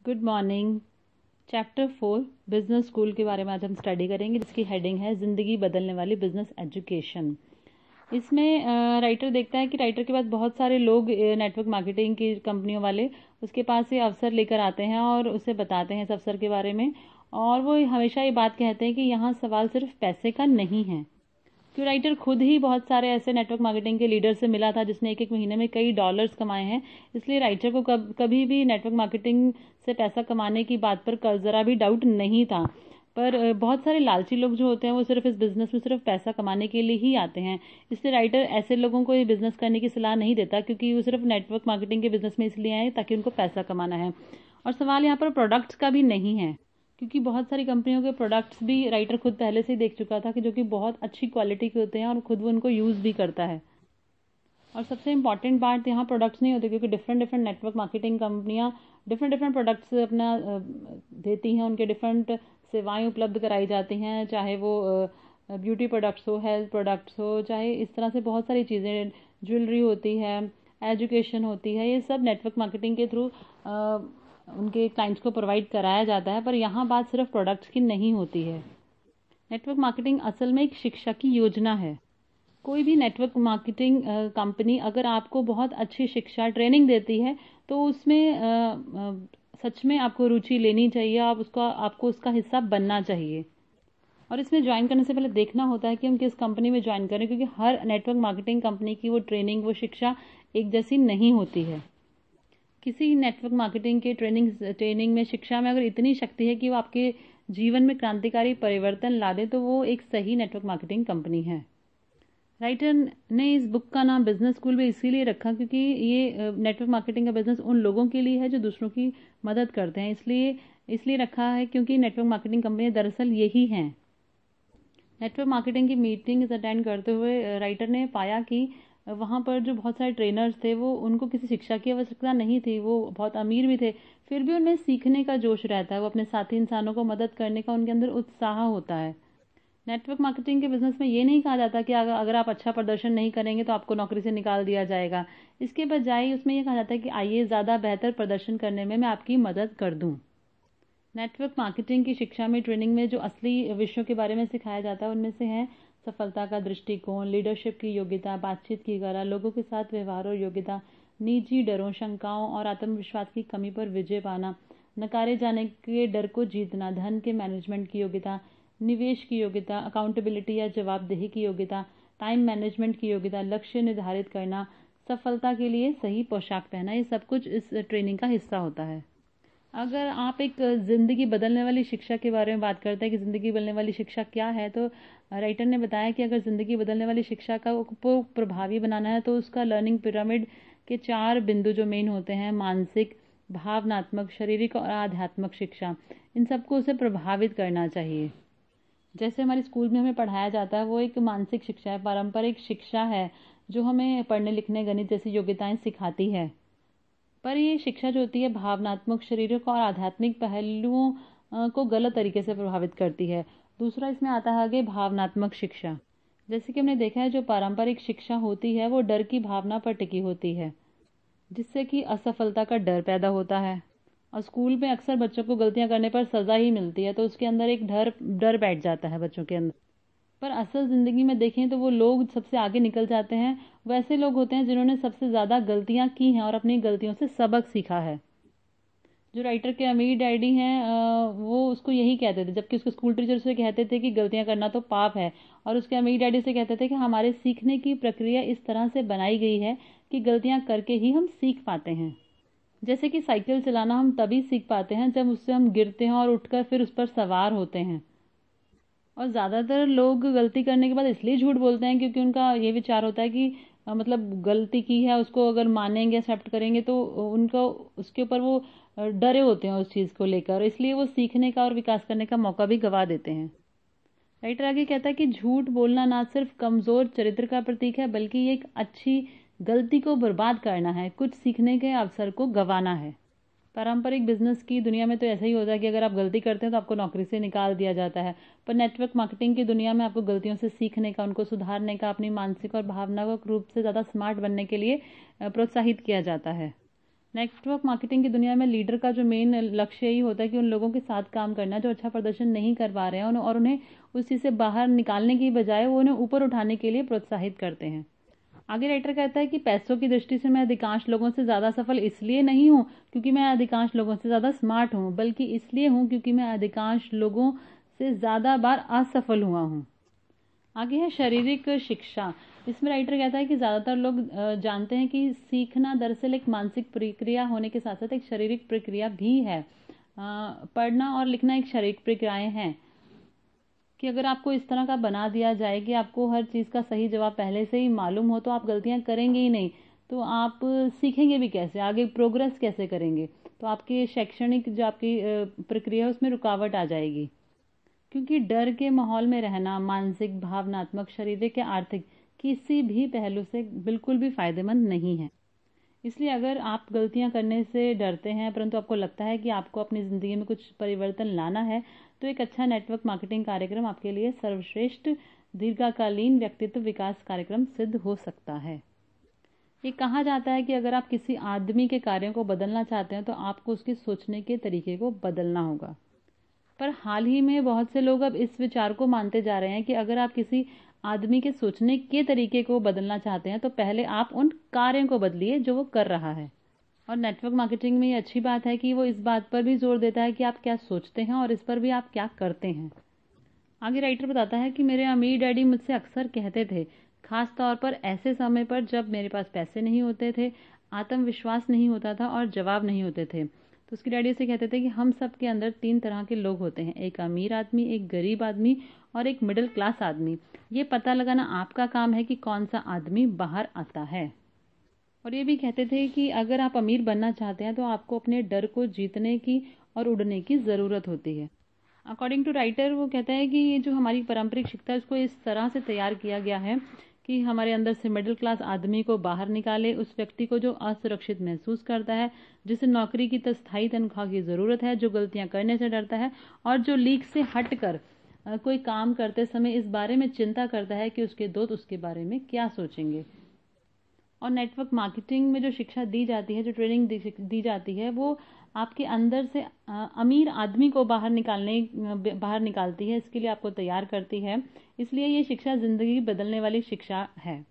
Good morning. Chapter 4 business school के बारे में आज हम स्टडी करेंगे, जिसकी हेडिंग है जिंदगी बदलने वाली बिजनेस एजुकेशन। इसमें राइटर देखता है कि राइटर के पास बहुत सारे लोग नेटवर्क मार्केटिंग की कंपनियों वाले उसके पास ये अवसर लेकर आते हैं और उसे बताते हैं इस अवसर के बारे में। और वो हमेशा ये बात कहते हैं कि यहाँ सवाल सिर्फ पैसे का नहीं है, क्यों राइटर खुद ही बहुत सारे ऐसे नेटवर्क मार्केटिंग के लीडर से मिला था जिसने एक एक महीने में कई डॉलर्स कमाए हैं। इसलिए राइटर को कभी भी नेटवर्क मार्केटिंग से पैसा कमाने की बात पर जरा भी डाउट नहीं था। पर बहुत सारे लालची लोग जो होते हैं वो सिर्फ इस बिजनेस में सिर्फ पैसा कमाने के लिए ही आते हैं। इसलिए राइटर ऐसे लोगों को ये बिजनेस करने की सलाह नहीं देता, क्योंकि वो सिर्फ नेटवर्क मार्केटिंग के बिजनेस में इसलिए आए ताकि उनको पैसा कमाना है। और सवाल यहाँ पर प्रोडक्ट्स का भी नहीं है, क्योंकि बहुत सारी कंपनियों के प्रोडक्ट्स भी राइटर खुद पहले से ही देख चुका था कि जो कि बहुत अच्छी क्वालिटी के होते हैं और खुद वो उनको यूज़ भी करता है। और सबसे इंपॉर्टेंट बात यहाँ प्रोडक्ट्स नहीं होते, क्योंकि डिफरेंट डिफरेंट नेटवर्क मार्केटिंग कंपनियाँ डिफरेंट डिफरेंट प्रोडक्ट्स अपना देती हैं। उनके डिफरेंट सेवाएं उपलब्ध कराई जाती हैं, चाहे वो ब्यूटी प्रोडक्ट्स हो, हेल्थ प्रोडक्ट्स हो, चाहे इस तरह से बहुत सारी चीज़ें, ज्वेलरी होती है, एजुकेशन होती है, ये सब नेटवर्क मार्केटिंग के थ्रू उनके क्लाइंट्स को प्रोवाइड कराया जाता है। पर यहाँ बात सिर्फ प्रोडक्ट्स की नहीं होती है। नेटवर्क मार्केटिंग असल में एक शिक्षा की योजना है। कोई भी नेटवर्क मार्केटिंग कंपनी अगर आपको बहुत अच्छी शिक्षा ट्रेनिंग देती है तो उसमें सच में आपको रुचि लेनी चाहिए, आपको उसका हिस्सा बनना चाहिए। और इसमें ज्वाइन करने से पहले देखना होता है कि हम किस कंपनी में ज्वाइन करें, क्योंकि हर नेटवर्क मार्केटिंग कंपनी की वो ट्रेनिंग, वो शिक्षा एक जैसी नहीं होती है। किसी नेटवर्क मार्केटिंग के ट्रेनिंग में, शिक्षा में अगर इतनी शक्ति है कि वो आपके जीवन में क्रांतिकारी परिवर्तन ला दे, तो वो एक सही नेटवर्क मार्केटिंग कंपनी है। राइटर ने इस बुक का नाम बिजनेस स्कूल भी इसीलिए रखा क्योंकि ये नेटवर्क मार्केटिंग का बिजनेस उन लोगों के लिए है जो दूसरों की मदद करते हैं। इसलिए इसलिए रखा है क्योंकि नेटवर्क मार्केटिंग कंपनी दरअसल यही हैं। नेटवर्क मार्केटिंग की मीटिंग अटेंड करते हुए राइटर ने पाया कि वहाँ पर जो बहुत सारे ट्रेनर्स थे वो उनको किसी शिक्षा की आवश्यकता नहीं थी, वो बहुत अमीर भी थे, फिर भी उनमें सीखने का जोश रहता है, वो अपने साथी इंसानों को मदद करने का उनके अंदर उत्साह होता है। नेटवर्क मार्केटिंग के बिजनेस में ये नहीं कहा जाता कि अगर आप अच्छा प्रदर्शन नहीं करेंगे तो आपको नौकरी से निकाल दिया जाएगा। इसके बजाय उसमें यह कहा जाता है कि आइए ज़्यादा बेहतर प्रदर्शन करने में मैं आपकी मदद कर दूँ। नेटवर्क मार्केटिंग की शिक्षा में, ट्रेनिंग में जो असली विषयों के बारे में सिखाया जाता है उनमें से हैं सफलता का दृष्टिकोण, लीडरशिप की योग्यता, बातचीत की कला, लोगों के साथ व्यवहार और योग्यता, निजी डरों, शंकाओं और आत्मविश्वास की कमी पर विजय पाना, नकारे जाने के डर को जीतना, धन के मैनेजमेंट की योग्यता, निवेश की योग्यता, अकाउंटेबिलिटी या जवाबदेही की योग्यता, टाइम मैनेजमेंट की योग्यता, लक्ष्य निर्धारित करना, सफलता के लिए सही पोशाक पहना, ये सब कुछ इस ट्रेनिंग का हिस्सा होता है। अगर आप एक ज़िंदगी बदलने वाली शिक्षा के बारे में बात करते हैं कि ज़िंदगी बदलने वाली शिक्षा क्या है, तो राइटर ने बताया कि अगर ज़िंदगी बदलने वाली शिक्षा को प्रभावी बनाना है तो उसका लर्निंग पिरामिड के 4 बिंदु जो मेन होते हैं, मानसिक, भावनात्मक, शारीरिक और आध्यात्मिक शिक्षा, इन सबको उसे प्रभावित करना चाहिए। जैसे हमारे स्कूल में हमें पढ़ाया जाता है वो एक मानसिक शिक्षा है, पारंपरिक शिक्षा है जो हमें पढ़ने लिखने, गणित जैसी योग्यताएं सिखाती है। पर ये शिक्षा जो होती है भावनात्मक, शारीरिक और आध्यात्मिक पहलुओं को गलत तरीके से प्रभावित करती है। दूसरा इसमें आता है आगे भावनात्मक शिक्षा। जैसे कि हमने देखा है जो पारंपरिक शिक्षा होती है वो डर की भावना पर टिकी होती है, जिससे कि असफलता का डर पैदा होता है। और स्कूल में अक्सर बच्चों को गलतियां करने पर सजा ही मिलती है, तो उसके अंदर एक डर डर बैठ जाता है बच्चों के अंदर। पर असल ज़िंदगी में देखें तो वो लोग सबसे आगे निकल जाते हैं, वैसे लोग होते हैं जिन्होंने सबसे ज़्यादा गलतियां की हैं और अपनी गलतियों से सबक सीखा है। जो राइटर के अमीर डैडी हैं वो उसको यही कहते थे, जबकि उसके स्कूल टीचर उसे कहते थे कि गलतियां करना तो पाप है, और उसके अमीर डैडी से कहते थे कि हमारे सीखने की प्रक्रिया इस तरह से बनाई गई है कि गलतियां करके ही हम सीख पाते हैं। जैसे कि साइकिल चलाना हम तभी सीख पाते हैं जब उससे हम गिरते हैं और उठकर फिर उस पर सवार होते हैं। और ज़्यादातर लोग गलती करने के बाद इसलिए झूठ बोलते हैं क्योंकि उनका ये विचार होता है कि मतलब गलती की है उसको अगर मानेंगे, एक्सेप्ट करेंगे तो उनका उसके ऊपर वो डरे होते हैं उस चीज़ को लेकर, इसलिए वो सीखने का और विकास करने का मौका भी गवा देते हैं। राइटर आगे कहता है कि झूठ बोलना ना सिर्फ कमज़ोर चरित्र का प्रतीक है, बल्कि ये एक अच्छी गलती को बर्बाद करना है, कुछ सीखने के अवसर को गंवाना है। पारंपरिक बिजनेस की दुनिया में तो ऐसा ही होता है कि अगर आप गलती करते हैं तो आपको नौकरी से निकाल दिया जाता है, पर नेटवर्क मार्केटिंग की दुनिया में आपको गलतियों से सीखने का, उनको सुधारने का, अपनी मानसिक और भावनात्मक रूप से ज़्यादा स्मार्ट बनने के लिए प्रोत्साहित किया जाता है। नेटवर्क मार्केटिंग की दुनिया में लीडर का जो मेन लक्ष्य यही होता है कि उन लोगों के साथ काम करना जो अच्छा प्रदर्शन नहीं कर पा रहे हैं और उन्हें उस चीज़ से बाहर निकालने की बजाय वो उन्हें ऊपर उठाने के लिए प्रोत्साहित करते हैं। आगे राइटर कहता है कि पैसों की दृष्टि से मैं अधिकांश लोगों से ज़्यादा सफल इसलिए नहीं हूँ क्योंकि मैं अधिकांश लोगों से ज़्यादा स्मार्ट हूँ, बल्कि इसलिए हूँ क्योंकि मैं अधिकांश लोगों से ज़्यादा बार असफल हुआ हूँ। आगे है शारीरिक शिक्षा। इसमें राइटर कहता है कि ज़्यादातर लोग जानते हैं कि सीखना दरअसल एक मानसिक प्रक्रिया होने के साथ साथ एक शारीरिक प्रक्रिया भी है। पढ़ना और लिखना एक शारीरिक प्रक्रियाएं हैं कि अगर आपको इस तरह का बना दिया जाए कि आपको हर चीज़ का सही जवाब पहले से ही मालूम हो तो आप गलतियां करेंगे ही नहीं, तो आप सीखेंगे भी कैसे, आगे प्रोग्रेस कैसे करेंगे, तो आपकी शैक्षणिक जो आपकी प्रक्रिया है उसमें रुकावट आ जाएगी। क्योंकि डर के माहौल में रहना मानसिक, भावनात्मक, शारीरिक या आर्थिक किसी भी पहलू से बिल्कुल भी फायदेमंद नहीं है। इसलिए अगर आप गलतियां करने से डरते हैं परंतु आपको लगता है कि आपको अपनी ज़िंदगी में कुछ परिवर्तन लाना है, तो एक अच्छा नेटवर्क मार्केटिंग कार्यक्रम आपके लिए सर्वश्रेष्ठ दीर्घकालीन व्यक्तित्व विकास कार्यक्रम सिद्ध हो सकता है। ये कहा जाता है कि अगर आप किसी आदमी के कार्यों को बदलना चाहते हैं तो आपको उसके सोचने के तरीके को बदलना होगा। पर हाल ही में बहुत से लोग अब इस विचार को मानते जा रहे हैं कि अगर आप किसी आदमी के सोचने के तरीके को बदलना चाहते हैं तो पहले आप उन कार्यों को बदलिए जो वो कर रहा है। और नेटवर्क मार्केटिंग में ये अच्छी बात है कि वो इस बात पर भी जोर देता है कि आप क्या सोचते हैं और इस पर भी आप क्या करते हैं। आगे राइटर बताता है कि मेरे अमीर डैडी मुझसे अक्सर कहते थे, खास तौर पर ऐसे समय पर जब मेरे पास पैसे नहीं होते थे, आत्मविश्वास नहीं होता था और जवाब नहीं होते थे। तो उसकी डैडी से कहते थे कि हम सब के अंदर 3 तरह के लोग होते हैं, एक अमीर आदमी, एक गरीब आदमी और एक मिडिल क्लास आदमी। ये पता लगाना आपका काम है कि कौन सा आदमी बाहर आता है। और ये भी कहते थे कि अगर आप अमीर बनना चाहते हैं तो आपको अपने डर को जीतने की और उड़ने की ज़रूरत होती है। अकॉर्डिंग टू राइटर वो कहता है कि ये जो हमारी पारंपरिक शिक्षा है उसको इस तरह से तैयार किया गया है कि हमारे अंदर से मिडिल क्लास आदमी को बाहर निकाले, उस व्यक्ति को जो असुरक्षित महसूस करता है, जिसे नौकरी की स्थायी तनख्वाह की ज़रूरत है, जो गलतियां करने से डरता है और जो लीक से हटकर कोई काम करते समय इस बारे में चिंता करता है कि उसके दोस्त उसके बारे में क्या सोचेंगे। और नेटवर्क मार्केटिंग में जो शिक्षा दी जाती है, जो ट्रेनिंग दी जाती है, वो आपके अंदर से अमीर आदमी को बाहर निकालती है, इसके लिए आपको तैयार करती है। इसलिए ये शिक्षा ज़िंदगी बदलने वाली शिक्षा है।